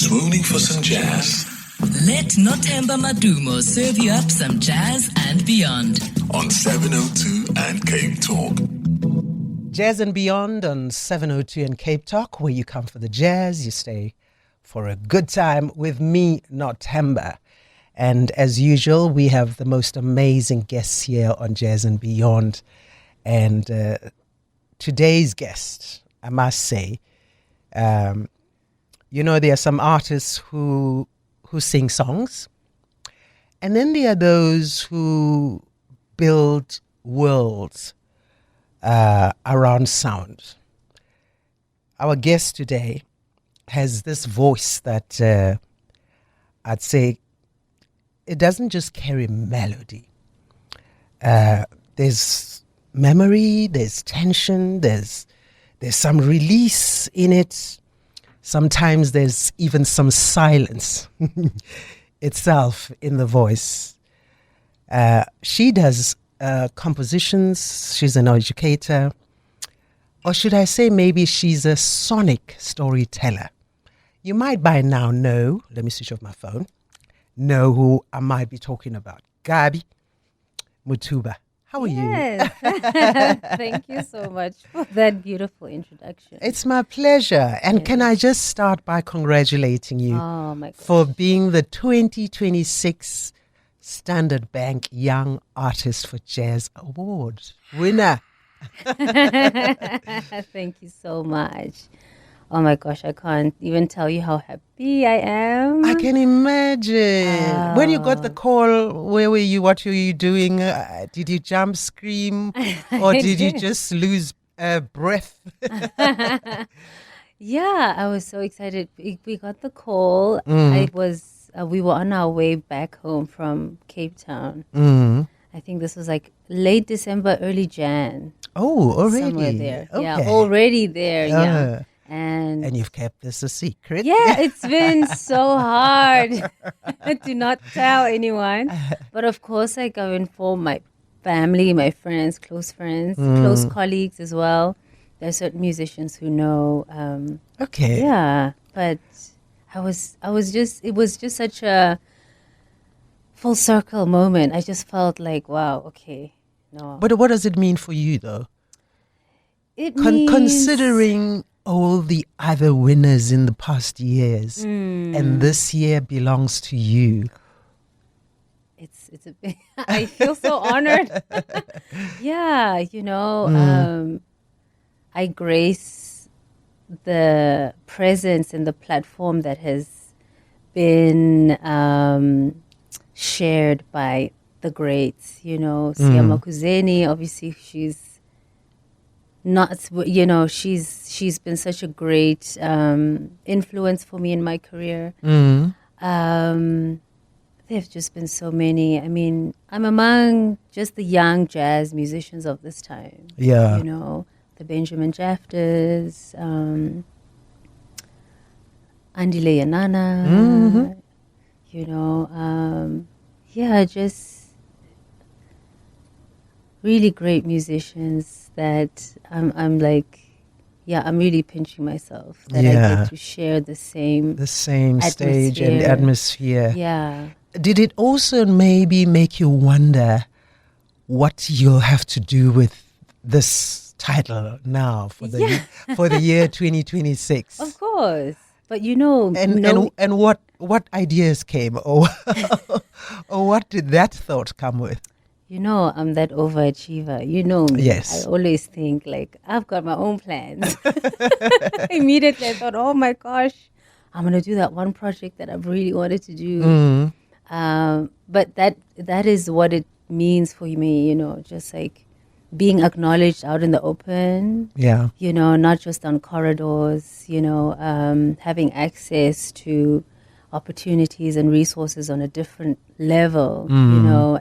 swooning for some jazz. Let Nothemba Madumo serve you up some jazz and beyond. On 702 and CapeTalk. Jazz and Beyond on 702 and CapeTalk, where you come for the jazz, you stay for a good time with me, Nothemba. And as usual, we have the most amazing guests here on Jazz and Beyond. And today's guest, I must say, there are some artists who sing songs, and then there are those who build worlds around sound. Our guest today has this voice that I'd say it doesn't just carry melody. There's memory, there's tension, there's some release in it. Sometimes there's even some silence itself in the voice. She does compositions. She's an educator. Or should I say maybe she's a sonic storyteller. You might by now know, let me switch off my phone, know who I might be talking about. Gabi Motuba. How are you? Thank you so much for that beautiful introduction. It's my pleasure. And can I just start by congratulating you for being the 2026 Standard Bank Young Artist for Jazz Award winner. Thank you so much. Oh my gosh, I can't even tell you how happy I am. I can imagine. When you got the call, where were you? What were you doing? Did you jump, scream, or did you just lose breath? Yeah, I was so excited. We got the call. We were on our way back home from Cape Town. I think this was like late December, early Jan. Oh, already? Somewhere there. Okay. Yeah, already there, yeah. And you've kept this a secret. Yeah, it's been so hard to not tell anyone. But of course, I inform my family, my friends, close colleagues as well. There are certain musicians who know. Okay. Yeah, but it was just such a full circle moment. I just felt like, wow, okay. No. But what does it mean for you, though? It means... Considering all the other winners in the past years, and this year belongs to you. It's a bit, I feel so honored. Yeah, I grace the presence and the platform that has been shared by the greats. Siama Kuzeni, obviously she's she's been such a great influence for me in my career. There've just been so many. I mean, I'm among just the young jazz musicians of this time. Yeah. The Benjamin Jafters, Andile Yanana, just really great musicians that I'm really pinching myself that I get to share the same stage and atmosphere. Yeah. Did it also maybe make you wonder what you'll have to do with this title now for the for the year 2026? Of course. But and what ideas came or what did that thought come with? I'm that overachiever. You know me. Yes. I always think I've got my own plans. Immediately I thought, oh my gosh, I'm going to do that one project that I've really wanted to do. But that is what it means for me, just like being acknowledged out in the open. Yeah. Not just on corridors, having access to opportunities and resources on a different level,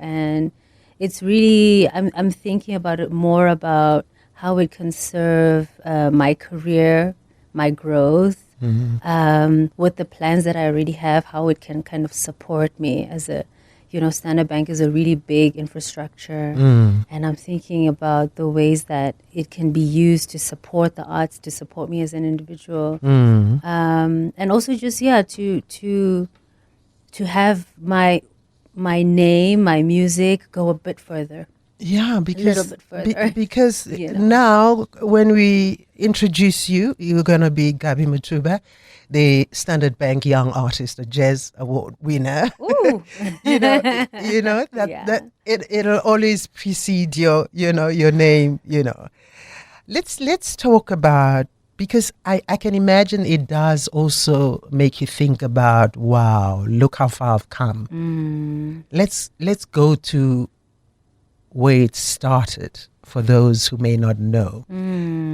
and it's really, I'm thinking about it more about how it can serve my career, my growth, with the plans that I already have, how it can kind of support me as a Standard Bank is a really big infrastructure. And I'm thinking about the ways that it can be used to support the arts, to support me as an individual. And also just, to have my name, my music go a bit further. Yeah, because a little bit further. Because now when we introduce you, you're gonna be Gabi Motuba, the Standard Bank Young Artist, a Jazz Award winner. Ooh. that it'll always precede your name. Let's talk about, because I can imagine it does also make you think about, wow, look how far I've come. Let's go to where it started for those who may not know,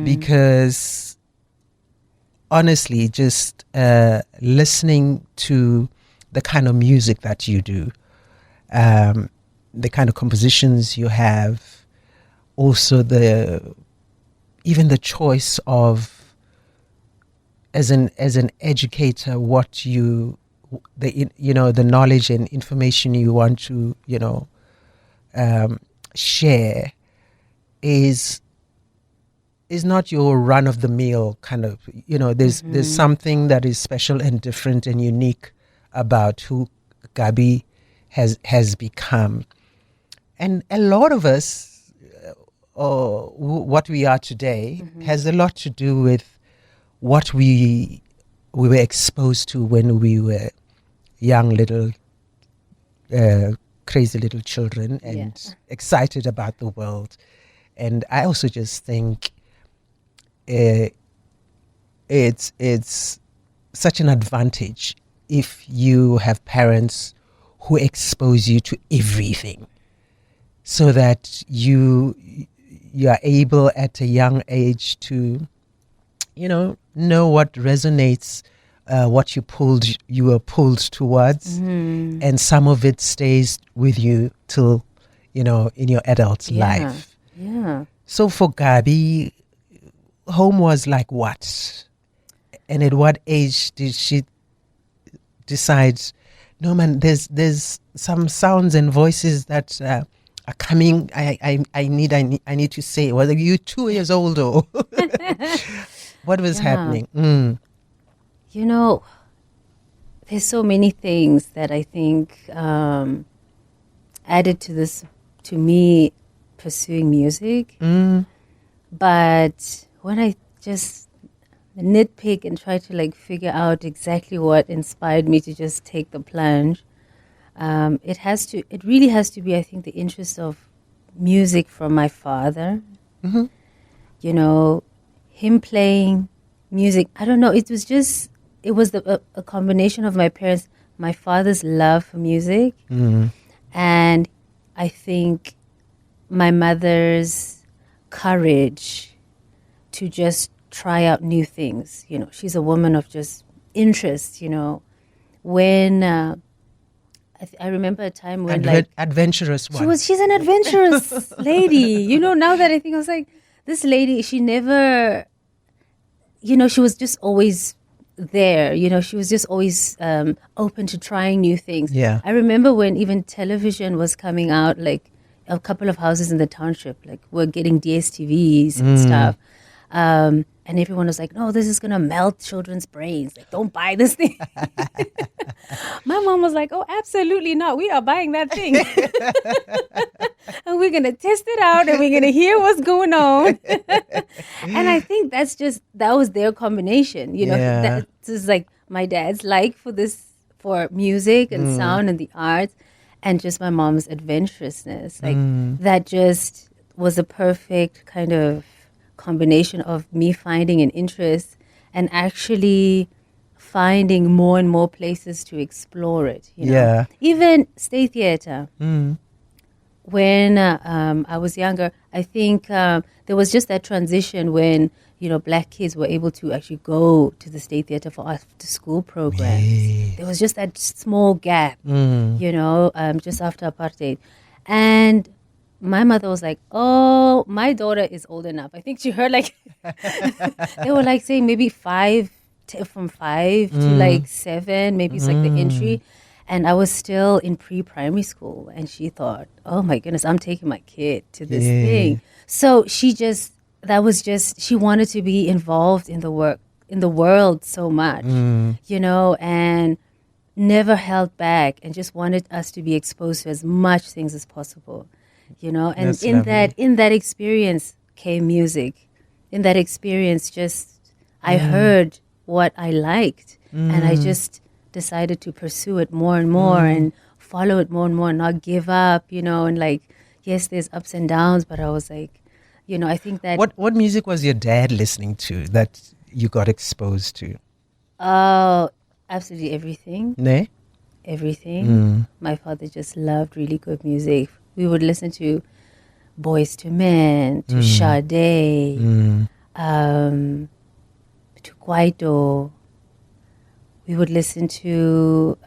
because honestly, just listening to the kind of music that you do, the kind of compositions you have, also even the choice of, as an educator, what the knowledge and information you want to share is not your run of the mill kind of, there's something that is special and different and unique about who Gabi has become. And a lot of us, what we are today, has a lot to do with what we were exposed to when we were young little crazy little children and excited about the world. And I also just think it's such an advantage if you have parents who expose you to everything, so that you are able at a young age to know what resonates, what you were pulled towards, and some of it stays with you till in your adult life. So for Gabi, home was like what? And at what age did she decide, no man, there's some sounds and voices that are coming, I need to say? Were you 2 years old or what was happening? There's so many things that I think added to me pursuing music. But when I just nitpick and try to figure out exactly what inspired me to just take the plunge, it really has to be, I think, the interest of music from my father. Him playing music. I don't know. It was a combination of my parents, my father's love for music, and I think my mother's courage to just try out new things. She's a woman of just interest. When I remember a time when adventurous one. She's an adventurous lady. Now that I think, I was like, this lady, she never, she was just always there. She was just always open to trying new things. Yeah. I remember when even television was coming out, a couple of houses in the township, were getting DSTVs and stuff. And everyone was like, no, this is going to melt children's brains. Don't buy this thing. My mom was like, oh, absolutely not. We are buying that thing. And we're going to test it out and we're going to hear what's going on. And I think that was their combination. That is my dad's for music and sound and the arts, and just my mom's adventurousness. That just was a perfect kind of combination of me finding an interest and actually finding more and more places to explore it. Even state theater. When I was younger, I think there was just that transition when Black kids were able to actually go to the state theater for after school programs. There was just that small gap, just after apartheid. And my mother was like, oh, my daughter is old enough. I think she heard they were saying maybe from 5 to 7, maybe it's the entry. And I was still in pre-primary school, and she thought, "Oh my goodness, I'm taking my kid to this thing." So she wanted to be involved in the world so much, and never held back, and just wanted us to be exposed to as much things as possible, And That's in lovely. that experience came music. In that experience, I heard what I liked, and I just decided to pursue it more and more and follow it more and more, and not give up, and yes, there's ups and downs, but I was like, I think that What music was your dad listening to that you got exposed to? absolutely everything. Ne? Everything. My father just loved really good music. We would listen to Boys to Men, to Sade, to Kwaito. We would listen to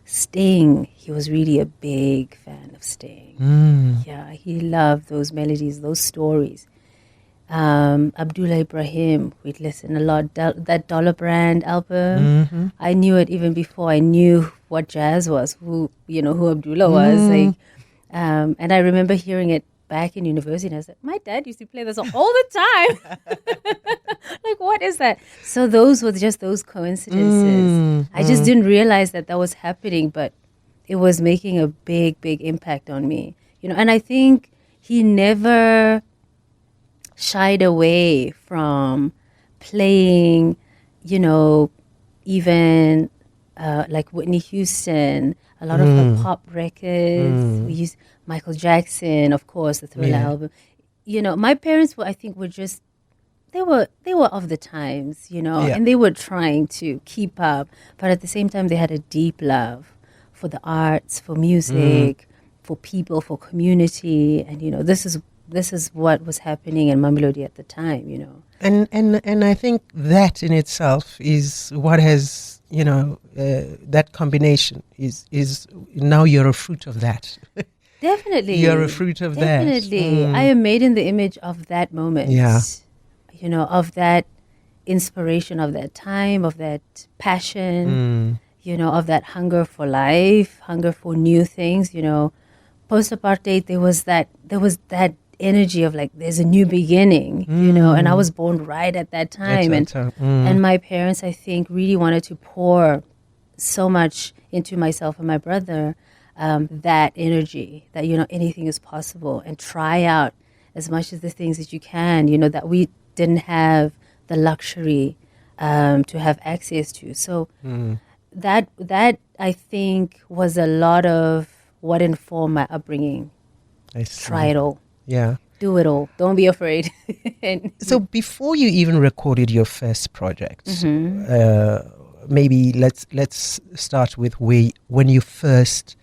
Sting. He was really a big fan of Sting. Yeah, he loved those melodies, those stories. Abdullah Ibrahim, we'd listen a lot. That Dollar Brand album, I knew it even before I knew what jazz was, who Abdullah was. And I remember hearing it back in university, and I was like, my dad used to play this all the time. Like, what is that? So those were just those coincidences. I just didn't realize that was happening, but it was making a big, big impact on me. And I think he never shied away from playing, even like Whitney Houston, a lot of her pop records. We used Michael Jackson, of course, the Thriller album. My parents were just, they were of the times, and they were trying to keep up, but at the same time they had a deep love for the arts, for music, for people, for community, and this is what was happening in Mamelodi at the time, And I think that in itself is what has, that combination is now you're a fruit of that. Definitely. You're a fruit of that. Definitely. I am made in the image of that moment. Yeah. Of that inspiration, of that time, of that passion, of that hunger for life, hunger for new things, Post-apartheid, there was that energy of like, there's a new beginning, and I was born right at that time. And my parents, I think, really wanted to pour so much into myself and my brother, that energy that, anything is possible, and try out as much of the things that you can, that we didn't have the luxury to have access to. So that I think was a lot of what informed my upbringing. I see. Try it all. Yeah. Do it all. Don't be afraid. So before you even recorded your first project, maybe let's start with when you first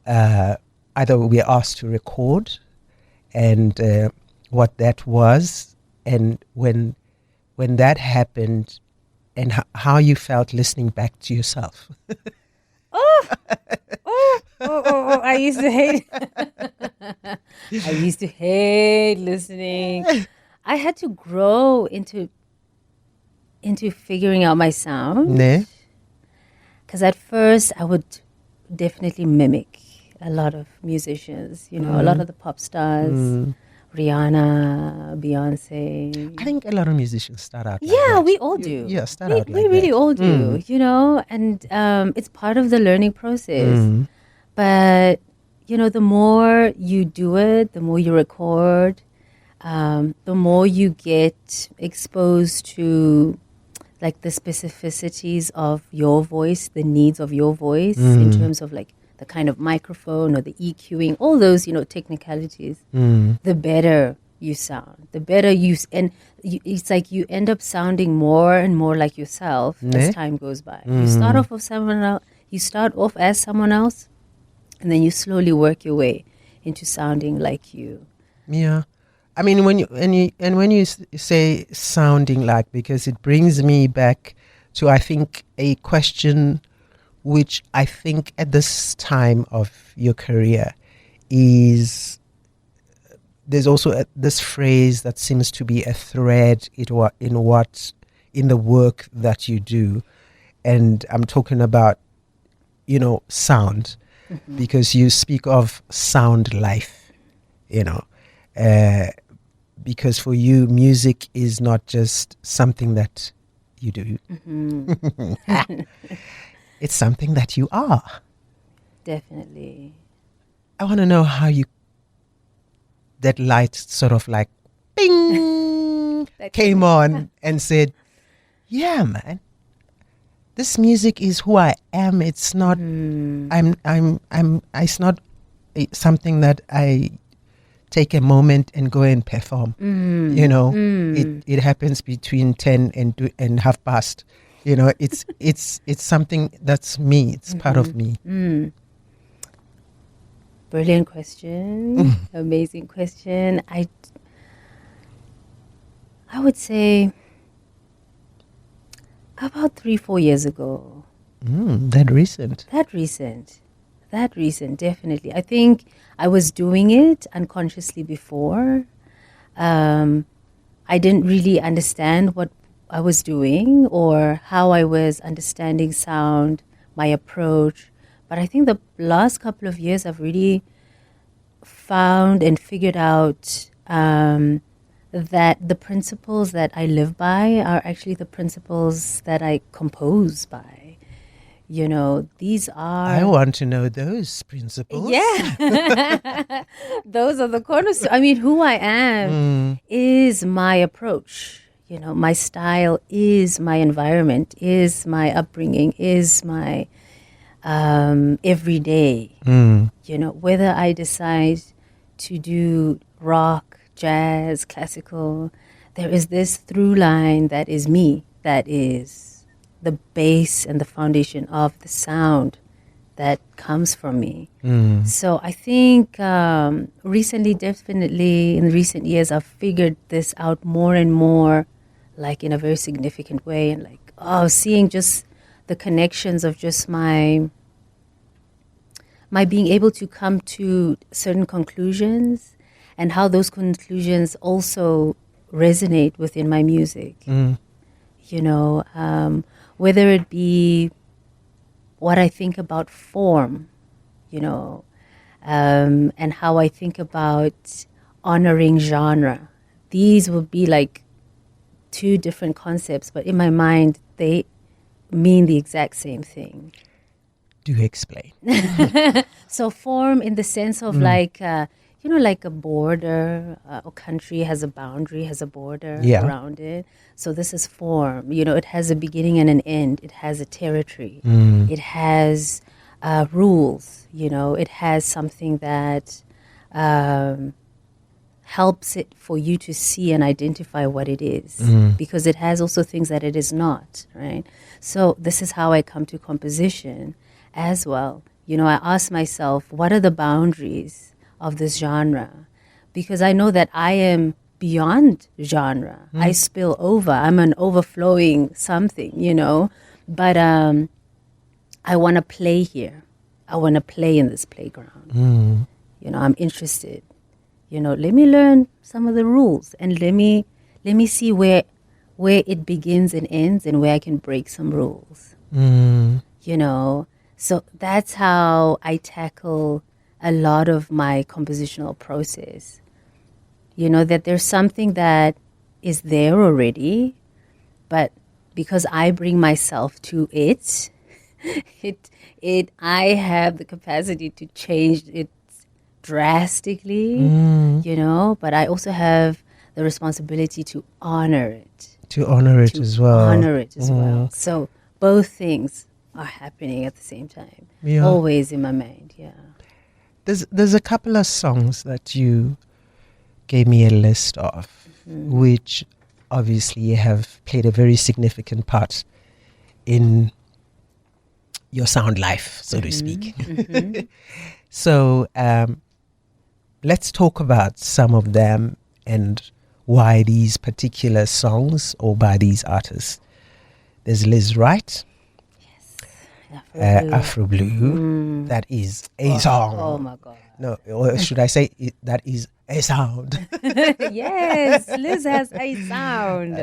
either were asked to record, and what that was, and when that happened, and how you felt listening back to yourself. I used to hate I used to hate listening. I had to grow into figuring out my sound. Ne? Because at first I would definitely mimic a lot of musicians, a lot of the pop stars, Rihanna, Beyonce. I think a lot of musicians start out like Yeah, that. we all do. Yeah, start out like we really that. all do, and it's part of the learning process. But, the more you do it, the more you record, the more you get exposed to like the specificities of your voice, the needs of your voice in terms of like the kind of microphone or the EQing, all those, technicalities, the better you sound, the better it's like you end up sounding more and more like yourself as time goes by. You start off as someone else, and then you slowly work your way into sounding like you. Yeah. I mean, when you say sounding like, because it brings me back to, I think, a question which I think at this time of your career is, there's also this phrase that seems to be a thread in the work that you do, and I'm talking about, sound, because you speak of sound life, because for you, music is not just something that you do. It's something that you are. Definitely. I want to know how that light sort of like, bing, came on and said, yeah, man, this music is who I am. It's not, it's not something that I take a moment and go and perform. It happens between 10 and 1:30. It's something that's me. It's part of me. Brilliant question. Amazing question. I would say about 3-4 years ago. That recent, definitely. I think I was doing it unconsciously before. I didn't really understand what I was doing or how I was understanding sound, my approach. But I think the last couple of years I've really found and figured out that the principles that I live by are actually the principles that I compose by. These are... I want to know those principles. Yeah. Those are the cornerstones. I mean, who I am is my approach. My style is my environment, is my upbringing, is my everyday. Whether I decide to do rock, jazz, classical, there is this through line that is me, that is the base and the foundation of the sound that comes from me. So I think recently, definitely in recent years, I've figured this out more and more, like in a very significant way, and seeing just the connections of just my being able to come to certain conclusions and how those conclusions also resonate within my music. Whether it be what I think about form, and how I think about honoring genre. These would be like two different concepts, but in my mind, they mean the exact same thing. Do explain. So form in the sense of like a border, a country has a boundary, has a border around it. So this is form. It has a beginning and an end. It has a territory. It has rules. It has something that helps it for you to see and identify what it is, because it has also things that it is not, right? So this is how I come to composition as well. I ask myself, what are the boundaries of this genre? Because I know that I am beyond genre. I spill over. I'm an overflowing something, but I want to play here. I want to play in this playground. I'm interested. Let me learn some of the rules and let me see where it begins and ends and where I can break some rules. So that's how I tackle a lot of my compositional process. That there's something that is there already, but because I bring myself to it, I have the capacity to change it drastically, but I also have the responsibility to honor it. To honor it as well. Honor it as well. So both things are happening at the same time. Yeah. Always in my mind, yeah. There's a couple of songs that you gave me a list of, which obviously have played a very significant part in your sound life, so to speak. So let's talk about some of them and why these particular songs or by these artists. There's Liz Wright. Afro Blue. That is a song. Oh my God. No, or should I say that is a sound? Yes, Liz has a sound.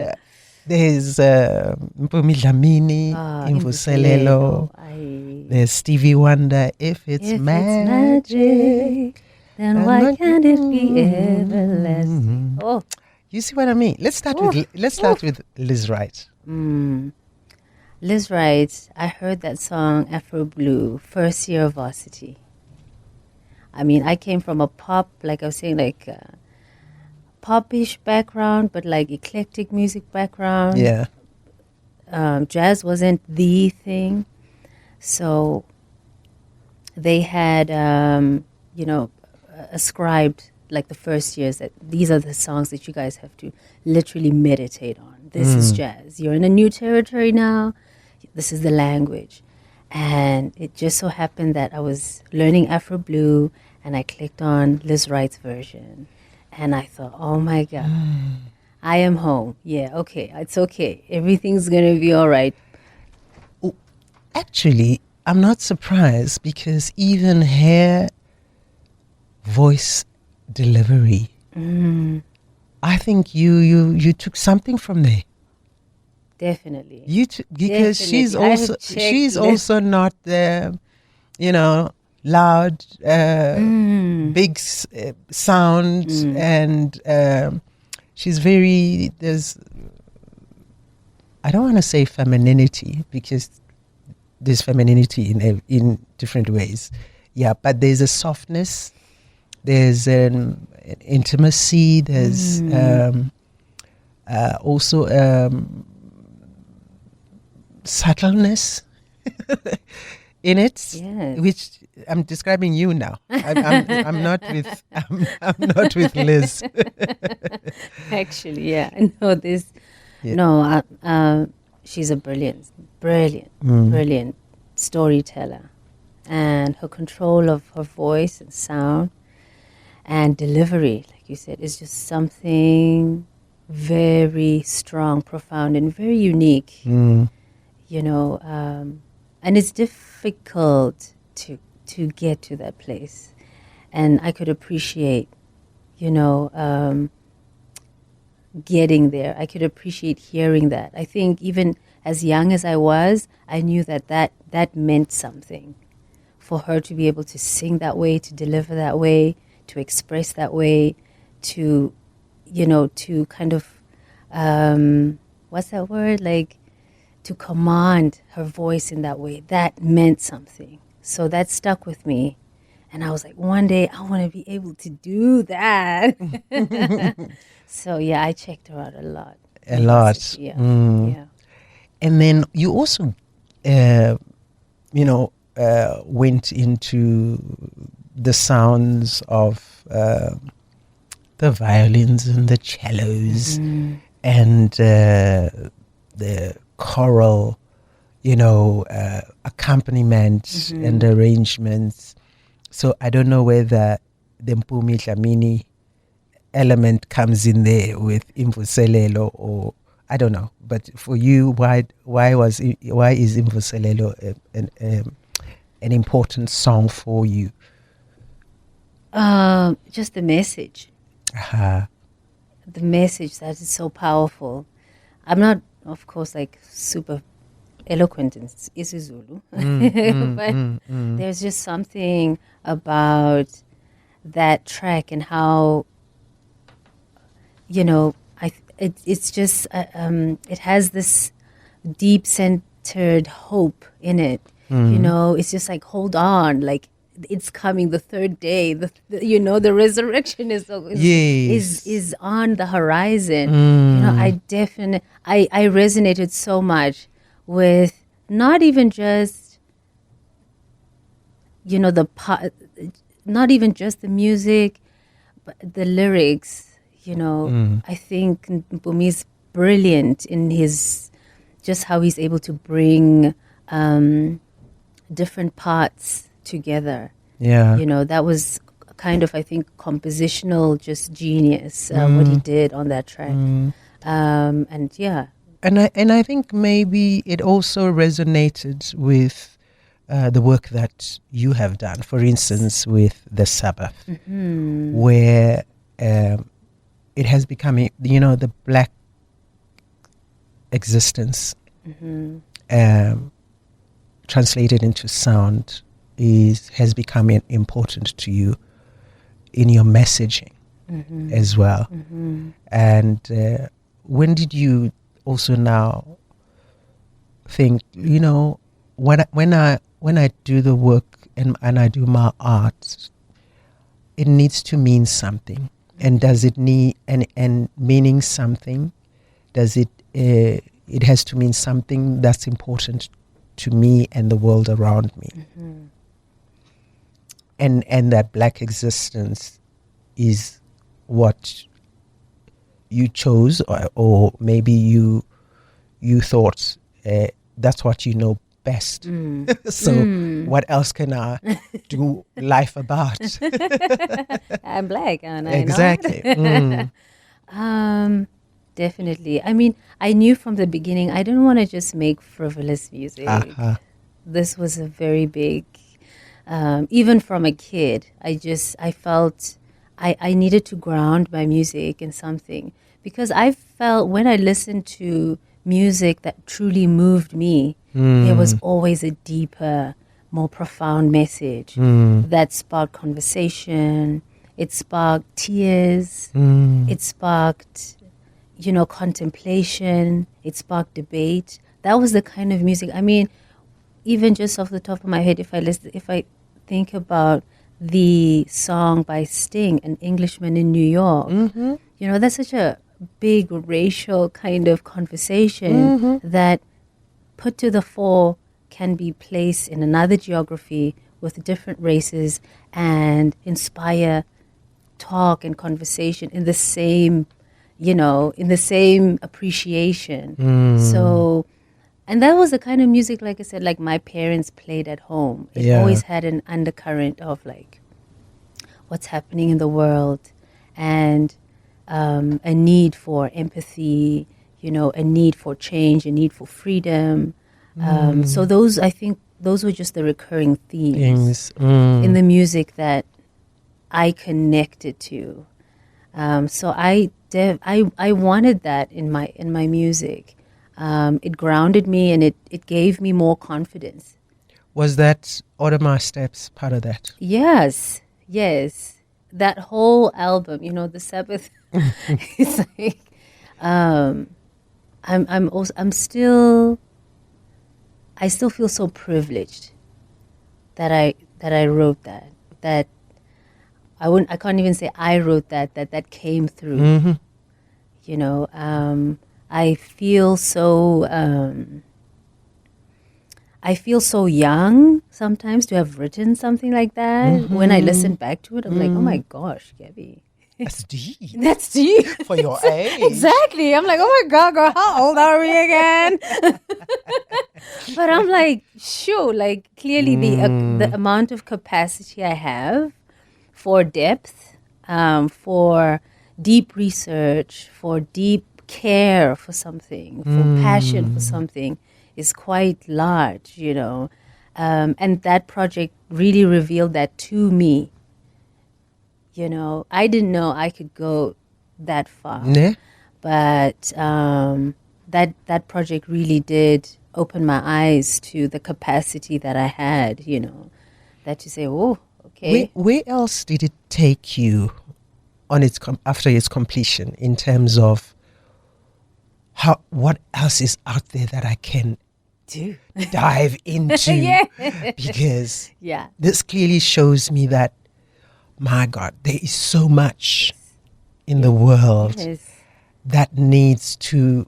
There's Mpumi Dlamini, Imvuselelo. There's Stevie Wonder. If it's magic, then why can't it be everlasting? Oh, you see what I mean? Let's start with Liz Wright. Liz Wright. I heard that song Afro Blue, first year of varsity. I mean, I came from a pop, like I was saying, like popish background, but like eclectic music background. Yeah. Jazz wasn't the thing. So they had, ascribed like the first years that these are the songs that you guys have to literally meditate on. This is jazz. You're in a new territory now. This is the language. And it just so happened that I was learning Afro Blue and I clicked on Liz Wright's version. And I thought, oh my God, I am home. Yeah, okay, it's okay. Everything's going to be all right. Actually, I'm not surprised because even her voice delivery, I think you took something from there. Definitely. Because Definitely. she's also not the, loud, big sound, and she's very, I don't want to say femininity because there's femininity in different ways. Yeah, but there's a softness, there's an intimacy, there's also subtleness in it, yes. Which I'm describing you now. I'm not with I'm not with Liz. Actually, yeah. She's a brilliant storyteller, and her control of her voice and sound and delivery, like you said, is just something very strong, profound, and very unique. And it's difficult to get to that place. And I could appreciate, getting there. I could appreciate hearing that. I think even as young as I was, I knew that meant something. For her to be able to sing that way, to deliver that way, to express that way, to kind of, what's that word? Like, to command her voice in that way, that meant something. So that stuck with me. And I was like, one day I want to be able to do that. So, yeah, I checked her out a lot. A lot. Yeah. Yeah. And then you also, went into the sounds of the violins and the cellos and the choral, accompaniment and arrangements. So I don't know whether the Mpumi Dlamini element comes in there with Imvuselelo, or I don't know. But for you, why is Imvuselelo an important song for you? Just the message. The message that is so powerful. I'm not, of course, like super eloquent in isiZulu, but there's just something about that track and how, it's just it has this deep centered hope in it. It's just like, hold on, like it's coming, the third day, the resurrection is on the horizon. I resonated so much with not even just not even just the music, but the lyrics. I think Mpumi's brilliant in his just how he's able to bring different parts together. Yeah. That was kind of, I think, compositional just genius, what he did on that track. And yeah. And I think maybe it also resonated with the work that you have done, for instance, with the Sabbath, where it has become, the black existence, translated into sound, has become important to you in your messaging as well. And when did you also now think, when I do the work and I do my art, it needs to mean something. And does it need, and meaning something, does it, it has to mean something that's important to me and the world around me. And that Black existence is what you chose, or maybe you thought that's what you know best. So what else can I do life about? I'm Black, and I Exactly. Definitely. I mean, I knew from the beginning I didn't want to just make frivolous music. This was a very big, even from a kid, I felt I needed to ground my music in something, because I felt when I listened to music that truly moved me, there was always a deeper, more profound message that sparked conversation. It sparked tears. It sparked, contemplation. It sparked debate. That was the kind of music. I mean, even just off the top of my head, if I think about the song by Sting, An Englishman in New York, that's such a big racial kind of conversation that, put to the fore, can be placed in another geography with different races and inspire talk and conversation in the same, appreciation. So, and that was the kind of music, like I said, like my parents played at home. It always had an undercurrent of like what's happening in the world, and a need for empathy, a need for change, a need for freedom. So I think those were just the recurring themes in the music that I connected to. So I wanted that in my music. It grounded me, and it gave me more confidence. Was that Order My Steps part of that? Yes. That whole album, the Sabbath. It's like, I still feel so privileged that I wrote that. That I can't even say I wrote that came through. I feel so young sometimes to have written something like that. When I listen back to it, I'm like, oh my gosh, Gabi. That's deep. That's deep. For your age. Exactly. I'm like, oh my God, girl, how old are we again? But I'm like, sure, like clearly the amount of capacity I have for depth, for deep research, for deep care for something, for passion for something is quite large, and that project really revealed that to me. I didn't know I could go that far, but that project really did open my eyes to the capacity that I had, that to say, oh, okay. Where else did it take you on after its completion, in terms of what else is out there that I can dive into? Because this clearly shows me that, my God, there is so much in the world that needs to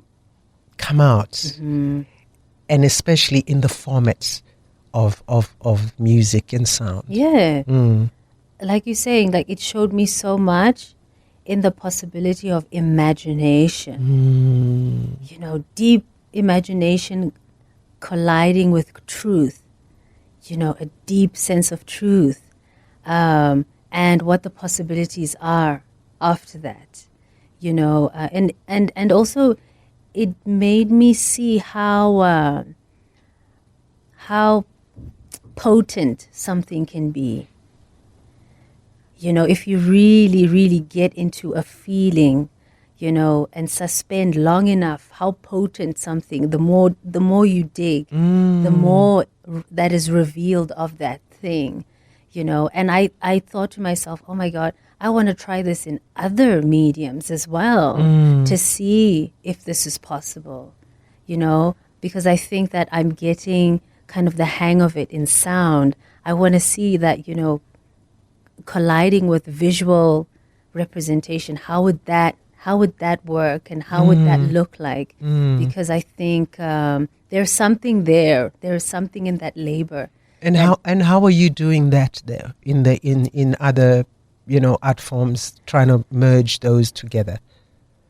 come out, and especially in the format of music and sound. Like you're saying, like it showed me so much in the possibility of imagination. Deep imagination colliding with truth, a deep sense of truth, and what the possibilities are after that, and also it made me see how potent something can be. If you really, really get into a feeling, and suspend long enough how potent something, the more you dig, the more that is revealed of that thing, And I thought to myself, oh my God, I want to try this in other mediums as well to see if this is possible, because I think that I'm getting kind of the hang of it in sound. I want to see that, colliding with visual representation, how would that work and how would that look like? Because I think there's something there. There's something in that labor. And how are you doing that there in other art forms, trying to merge those together?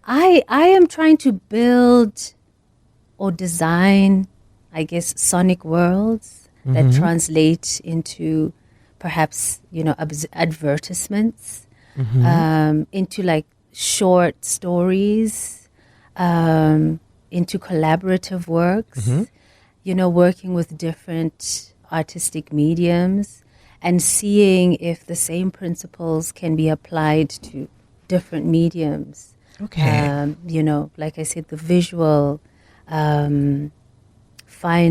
I am trying to build or design, I guess, sonic worlds that translate into perhaps advertisements, into like short stories, into collaborative works, working with different artistic mediums and seeing if the same principles can be applied to different mediums. Okay. Like I said, the visual, fine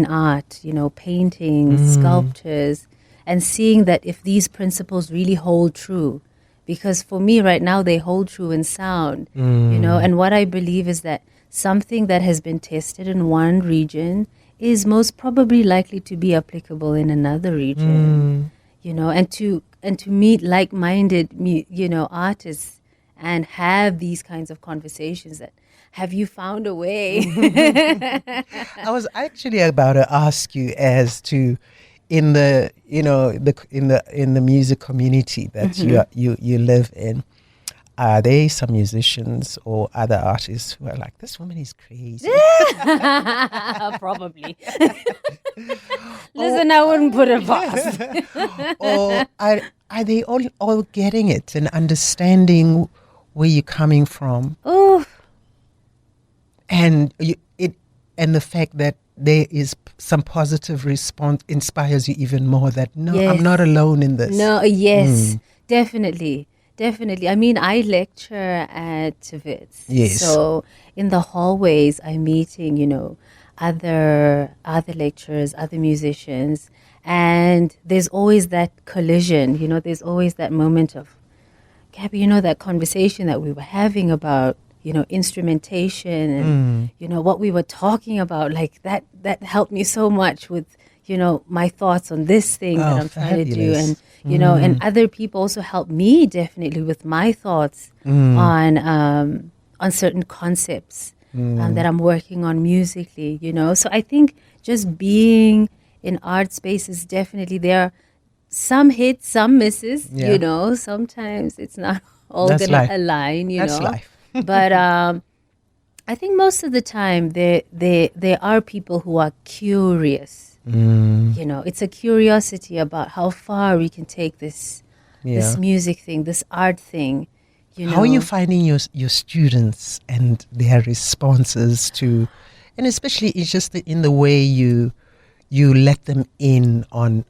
art, paintings, sculptures, and seeing that if these principles really hold true. Because for me right now, they hold true in sound, and what I believe is that something that has been tested in one region is most probably likely to be applicable in another region, and to meet like-minded, artists and have these kinds of conversations that, have you found a way? I was actually about to ask you as to, in the in the music community that you live in, are there some musicians or other artists who are like, this woman is crazy? Probably. Listen, I wouldn't put it past. Or are they all getting it and understanding where you're coming from? Oh. And the fact that there is some positive response inspires you even more, that Yes. I'm not alone in this. No, yes, definitely. I mean, I lecture at Wits. Yes. So in the hallways, I'm meeting, other lecturers, other musicians, and there's always that collision. There's always that moment of, Gabi, that conversation that we were having about, instrumentation and, what we were talking about, like that helped me so much with, my thoughts on this thing that I'm trying to do. And, and other people also helped me definitely with my thoughts on certain concepts that I'm working on musically, So I think just being in art spaces, definitely there are some hits, some misses, sometimes it's not all going to align, That's life. But I think most of the time there are people who are curious. It's a curiosity about how far we can take this music thing, this art thing. How are you finding your students and their responses to, and especially it's just in the way you let them in on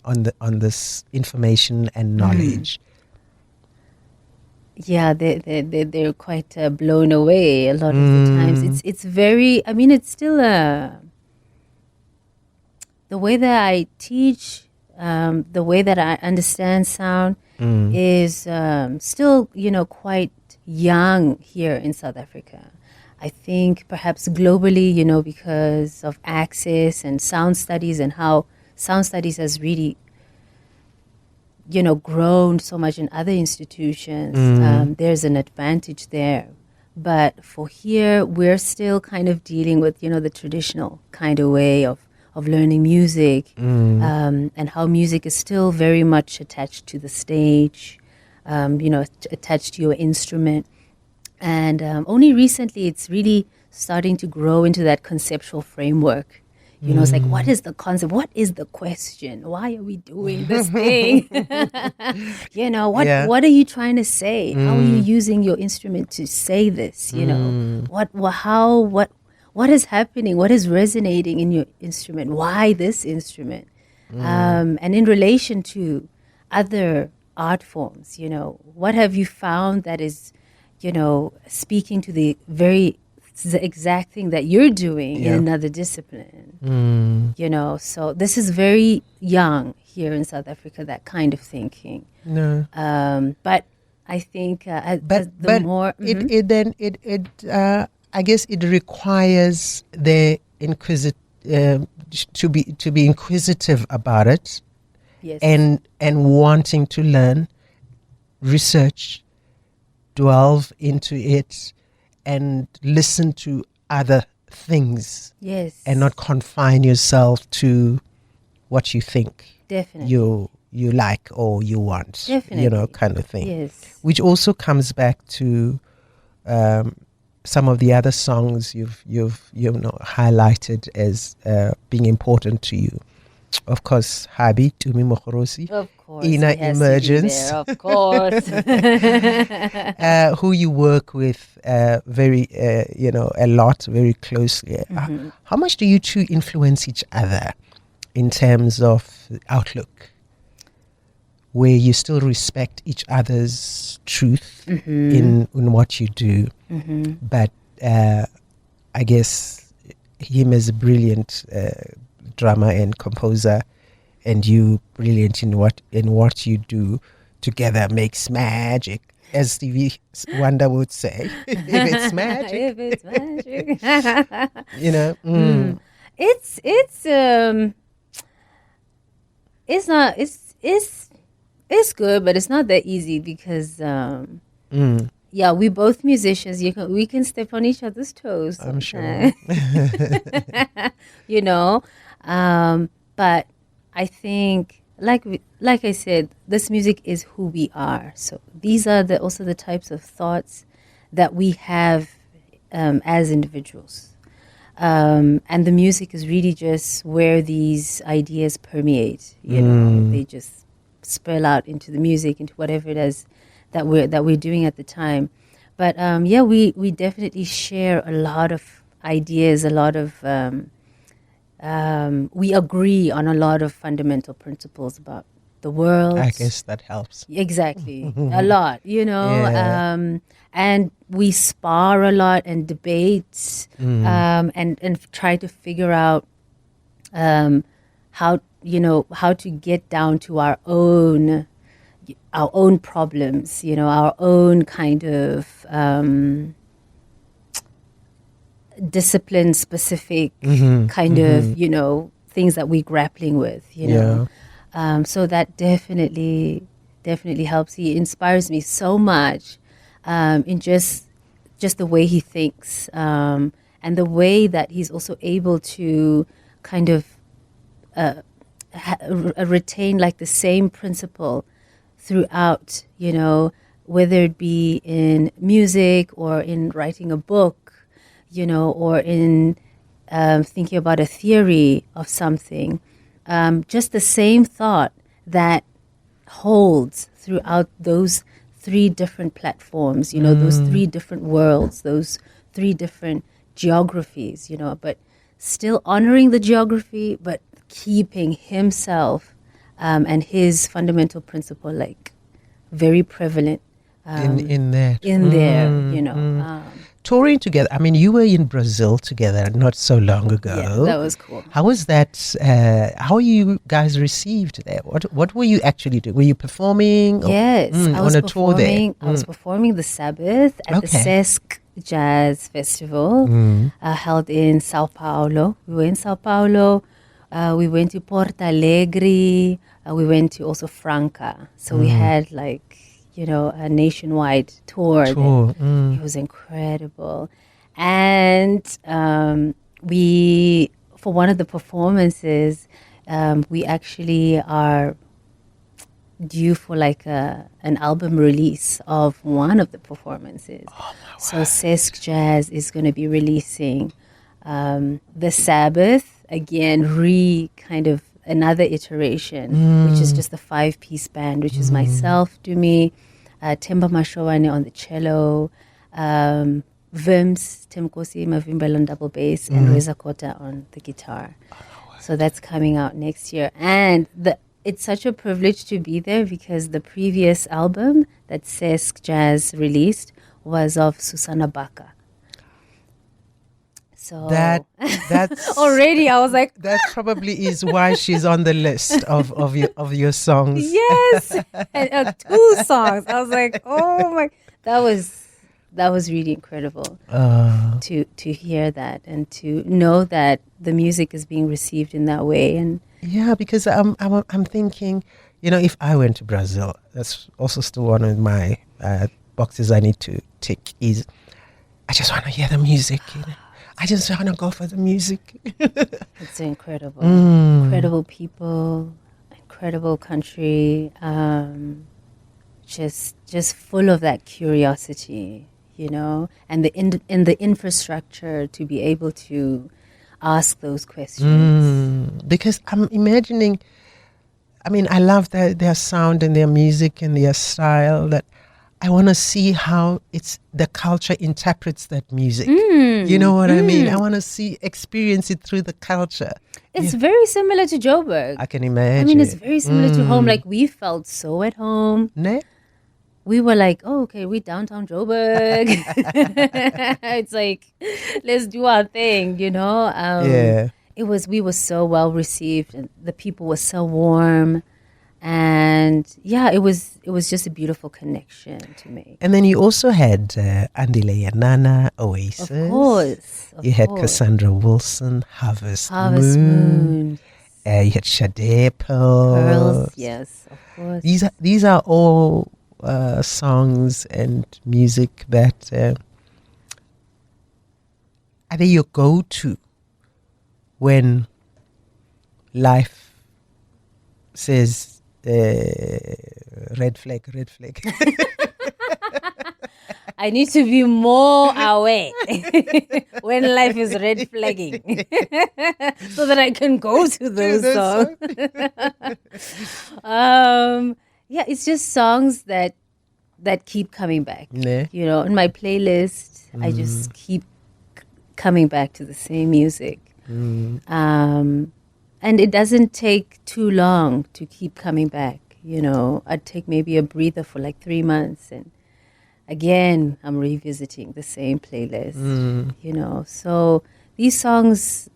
this information and knowledge? Yeah, they're quite blown away a lot of the times. It's very, I mean, it's still the way that I teach, the way that I understand sound is still, quite young here in South Africa. I think perhaps globally, because of access and sound studies and how sound studies has really grown so much in other institutions, there's an advantage there. But for here, we're still kind of dealing with, the traditional kind of way of learning music, and how music is still very much attached to the stage, attached to your instrument. And only recently, it's really starting to grow into that conceptual framework. It's like, what is the concept? What is the question? Why are we doing this thing? What are you trying to say? How are you using your instrument to say this? What is happening? What is resonating in your instrument? Why this instrument? And in relation to other art forms, what have you found that is speaking to the exact thing that you're doing in another discipline. So this is very young here in South Africa, that kind of thinking. No. But I think more... I guess it requires the to be inquisitive about it, yes. and wanting to learn, research, delve into it, and listen to other things. Yes. And not confine yourself to what you think. Definitely. You like or you want. Definitely. Kind of thing. Yes. Which also comes back to some of the other songs you've highlighted as being important to you. Of course, Habi, Tumi Mokhorosi. Of course. Inner Emergence. There, of course. Who you work with very, a lot, very closely. Mm-hmm. How much do you two influence each other in terms of outlook, where you still respect each other's truth in what you do? But I guess him as a brilliant drummer and composer, and you brilliant in what you do together makes magic, as Stevie Wonder would say. If it's magic. If it's magic. It's good, but it's not that easy because we're both musicians. We can step on each other's toes. I'm sure. But I think, like I said, this music is who we are. So these are also the types of thoughts that we have as individuals. And the music is really just where these ideas permeate. They just spill out into the music, into whatever it is that we're doing at the time. But we definitely share a lot of ideas, a lot of we agree on a lot of fundamental principles about the world. I guess that helps. Exactly. A lot, and we spar a lot and debate and try to figure out how to get down to our own problems, our own kind of discipline specific kind of, things that we're grappling with, so that definitely helps. He inspires me so much in just the way he thinks, and the way that he's also able to kind of retain like the same principle throughout, whether it be in music or in writing a book, or in thinking about a theory of something. Just the same thought that holds throughout those three different platforms, those three different worlds, those three different geographies, but still honoring the geography, but keeping himself and his fundamental principle like very prevalent in there. Touring together. I mean, you were in Brazil together not so long ago. Yeah, that was cool. How was that? How were you guys received there? What were you actually doing? Were you performing? Yes, I was on a tour there. I was performing the Sabbath at the Sesc Jazz Festival held in Sao Paulo. We were in Sao Paulo. We went to Porto Alegre. We went to also Franca. So we had a nationwide tour. It was incredible. And for one of the performances, we actually are due for an album release of one of the performances. So Sesc Jazz is going to be releasing The Sabbath, again, kind of another iteration, which is just a 5-piece band, which is myself, Dumi, Themba Mashoane on the cello, Vims, Tim Kosi Mavimbel on double bass, and Reza Kota on the guitar. So that's coming out next year. And it's such a privilege to be there because the previous album that Sesc Jazz released was of Susana Baka. So That's already I was like, that probably is why she's on the list of your songs. yes, and 2 songs. I was like, oh my, that was really incredible to hear that and to know that the music is being received in that way. And Yeah, because I'm thinking, if I went to Brazil, that's also still one of my boxes I need to tick. Is I just want to hear the music. I just want to go for the music. it's incredible, incredible people, incredible country, just full of that curiosity, and the infrastructure to be able to ask those questions. Because I'm imagining, I love their sound and their music and their style. That I want to see how the culture interprets that music. You know what I mean? I want to experience it through the culture. It's very similar to Joburg. I can imagine. It's very similar to home. Like, we felt so at home. Ne? We were like, oh, okay, we downtown Joburg. It's like, let's do our thing, Yeah. We were so well received, and the people were so warm. And yeah, it was just a beautiful connection to make. And then you also had Andile Yanana, Oasis. Of course. You had Cassandra Wilson, Harvest Moon. You had Sade Pearls, yes, of course. These are all songs and music that are they your go-to when life says red flag. I need to be more aware when life is red flagging so that I can go to those songs. Yeah, it's just songs that keep coming back. Yeah. In my playlist, I just keep coming back to the same music. And it doesn't take too long to keep coming back. I'd take maybe a breather for like 3 months, and again, I'm revisiting the same playlist. So these songs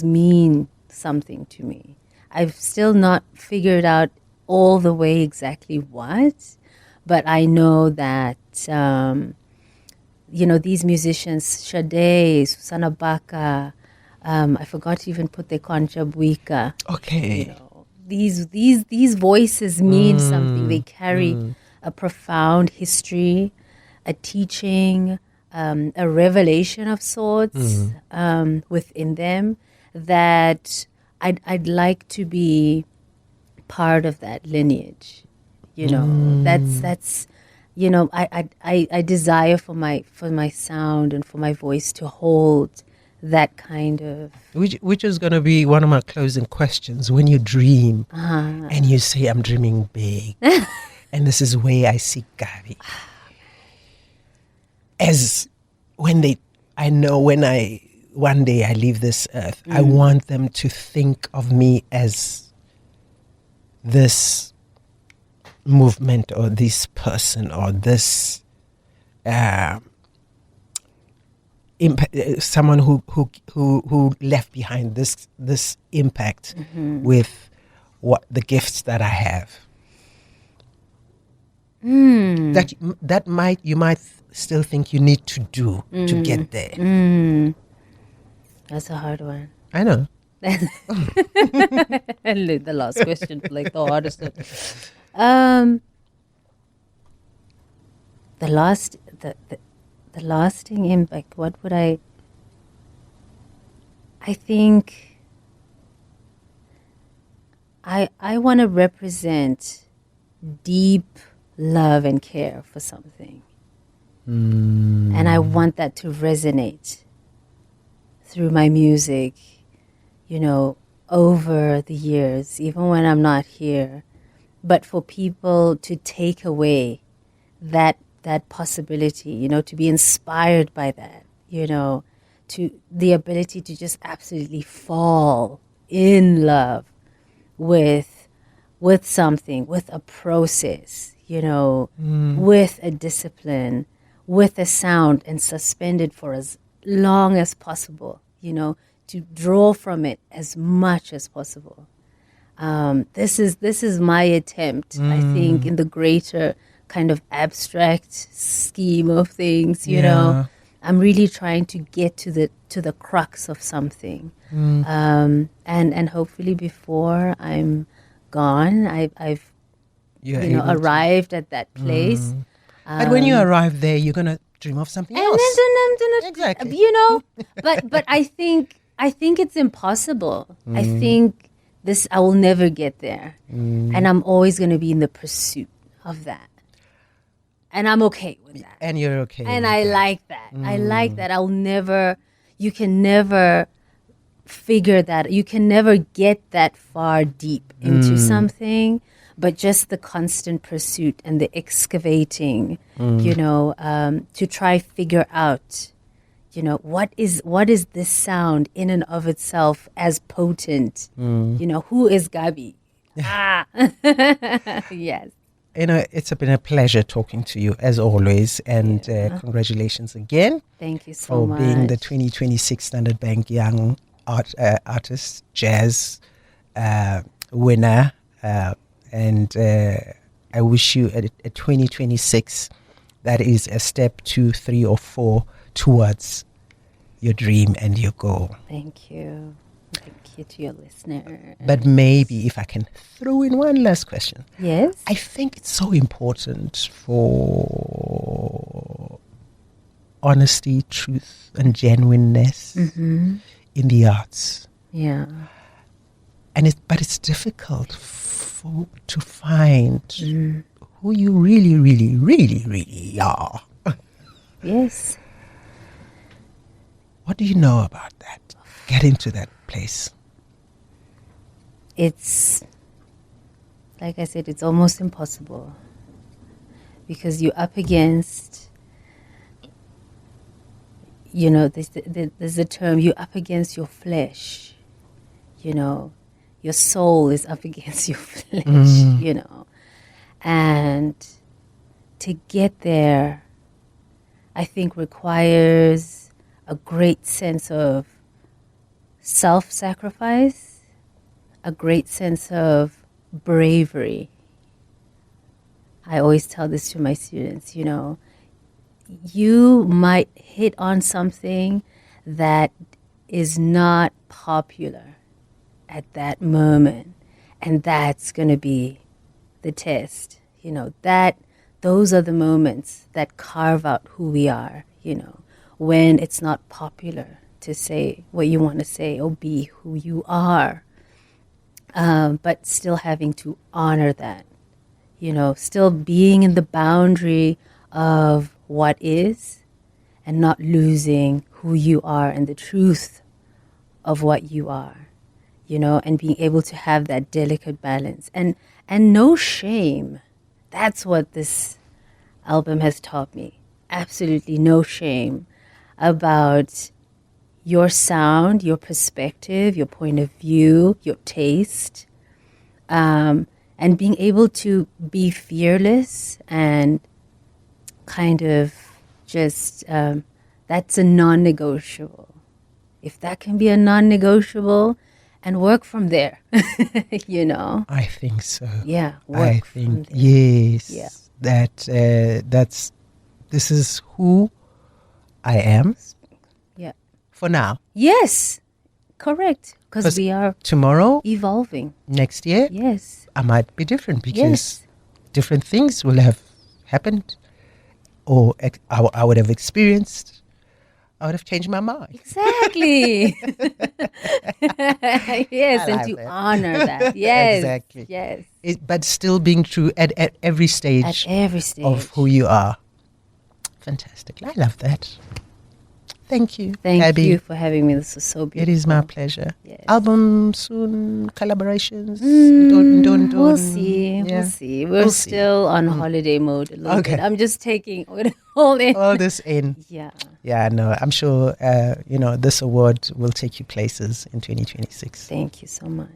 mean something to me. I've still not figured out all the way exactly what, but I know that these musicians, Sade, Susana Baka, I forgot to even put the Concha Buika. Okay. These voices mean something. They carry a profound history, a teaching, a revelation of sorts within them that I'd like to be part of that lineage. That's I desire for my sound and for my voice to hold that kind of, which is going to be one of my closing questions. When you dream and you say, I'm dreaming big and this is where I see Gabi, as when one day I leave this earth, I want them to think of me as this movement or this person or this someone who left behind this impact with what the gifts that I have. That you might still think you need to do to get there. That's a hard one. I know. The last question, like the hardest one. The lasting impact, what would I think I want to represent deep love and care for something. And I want that to resonate through my music, over the years, even when I'm not here. But for people to take away that possibility, to be inspired by that, to the ability to just absolutely fall in love with something, with a process, with a discipline, with a sound and suspend it for as long as possible, to draw from it as much as possible. This is my attempt, I think, in the greater kind of abstract scheme of things, you know. I'm really trying to get to the crux of something. And hopefully before I'm gone, I've arrived at that place. But when you arrive there, you're gonna dream of something and else. then, Exactly. but I think it's impossible. I think I will never get there, and I'm always going to be in the pursuit of that, and I'm okay with that. And you're okay. And with I that. like that. I like that. You can never figure that. You can never get that far deep into something, but just the constant pursuit and the excavating, to try figure out, what is this sound in and of itself as potent? Who is Gabi? Yes. It's been a pleasure talking to you as always, and congratulations again. Thank you so for much. being the 2026 Standard Bank Young Artist Jazz winner. And I wish you a 2026 that is a step 2, 3, or 4 towards your dream and your goal. Thank you. Thank you to your listener. But maybe if I can throw in one last question. Yes. I think it's so important for honesty, truth, and genuineness in the arts. Yeah. But it's difficult to find who you really, really, really, really are. Yes. What do you know about that? Getting to that place. It's, like I said, it's almost impossible. Because you're up against, there's a term, you're up against your flesh. Your soul is up against your flesh, And to get there, I think requires a great sense of self-sacrifice, a great sense of bravery. I always tell this to my students, you might hit on something that is not popular at that moment, and that's going to be the test. Those are the moments that carve out who we are, when it's not popular to say what you want to say or be who you are, but still having to honor that, still being in the boundary of what is and not losing who you are and the truth of what you are, and being able to have that delicate balance and no shame. That's what this album has taught me. Absolutely no shame about your sound, your perspective, your point of view, your taste, and being able to be fearless and kind of just, that's a non-negotiable. If that can be a non-negotiable, and work from there, I think so. Yeah, I from think, there. yes, Yeah. this is who I am Yeah. for now. Yes, correct. Because we are Tomorrow, evolving. next year, Yes. I might be different because Yes. different things will have happened, or I would have experienced. I would have changed my mind. Exactly. Yes, I and like to that. honor that. Yes. Exactly. Yes. But still being true at every stage At every stage. of who you are. Fantastic. I love that. Thank you. Thank Gabi. you for having me. This was so beautiful. It is my pleasure. Yes. Album soon, collaborations. Don't. We'll see. Yeah. We'll see. We're We'll see. still on holiday mode a little Okay. bit. I'm just taking it all in. All this in. Yeah. Yeah, no, I'm sure, this award will take you places in 2026. Thank you so much.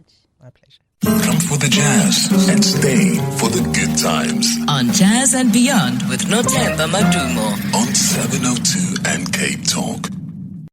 My pleasure. Come for the jazz and stay for the good times. On Jazz and Beyond with Nothemba Madumo. On 702 and Cape Talk.